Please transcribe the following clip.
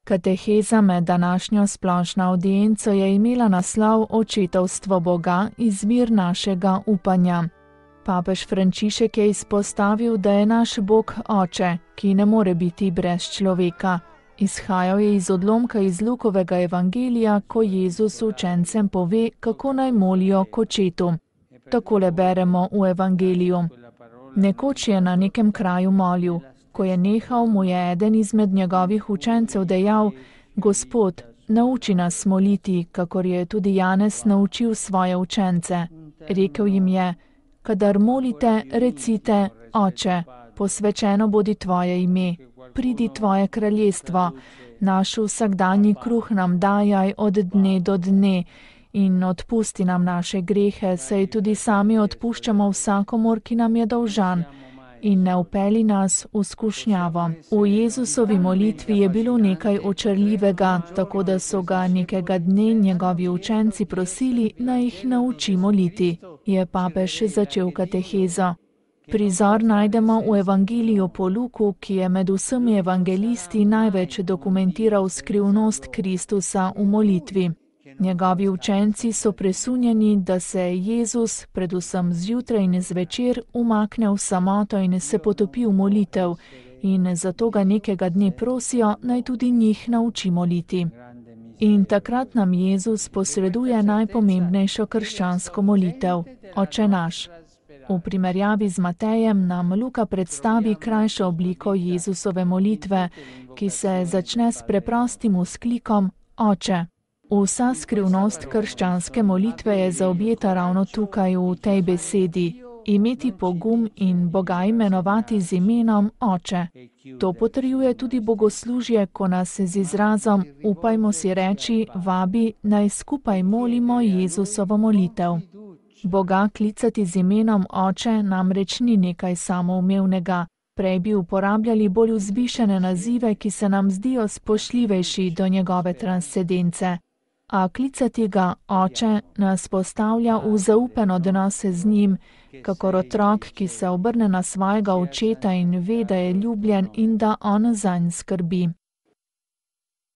Kateheza med današnjo splošno avdienco je imela naslov Očetovstvo Boga, izvir našega upanja. Papež Frančišek je izpostavil, da je naš Bog Oče, ki ne more biti brez človeka. Izhajal je iz odlomka iz Lukovega evangelija, ko Jezus učencem pove, kako naj molijo k Očetu. Takole beremo v evangeliju. Nekoč je na nekem kraju molil. Ko je nehal, mu je eden izmed njegovih učencev dejal: Gospod, nauči nas moliti, kakor je tudi Janez naučil svoje učence. Rekel jim je: Kadar molite, recite: Oče, posvečeno bodi tvoje ime, pridi tvoje kraljestvo, naš vsakdanji kruh nam dajaj od dne do dne in odpusti nam naše grehe, saj tudi sami odpuščamo vsakomur, ki nam je dolžan. In ne vpelji nas v skušnjavo. V Jezusovi molitvi je bilo nekaj očarljivega, tako da so ga nekega dne njegovi učenci prosili, naj jih nauči moliti. Je papež začel katehezo. Prizor najdemo v evangeliju po Luku, ki je med vsemi evangelisti največ dokumentiral skrivnost Kristusa v molitvi. Njegovi učenci so presunjeni, da se Jezus, predvsem zjutraj in zvečer, umakne v samoto in se potopi v molitev, in zato ga nekega dne prosijo, naj tudi njih nauči moliti. In takrat nam Jezus posreduje najpomembnejšo krščansko molitev, Oče naš. V primerjavi z Matejem nam Luka predstavi krajšo obliko Jezusove molitve, ki se začne s preprostim vzklikom Oče. Vsa skrivnost krščanske molitve je zaobjeta ravno tukaj v tej besedi, imeti pogum in Boga imenovati z imenom Oče. To potrjuje tudi bogoslužje, ko nas z izrazom upajmo si reči, vabi, naj skupaj molimo Jezusovo molitev. Boga klicati z imenom Oče namreč ni nekaj samoumevnega. Prej bi uporabljali bolj vzvišene nazive, ki se nam zdijo spoštljivejši do njegove transcendence. A klicati ga Oče nas postavlja v zaupen odnos z njim, kakor otrok, ki se obrne na svojega očeta in ve, da je ljubljen in da on zanj skrbi.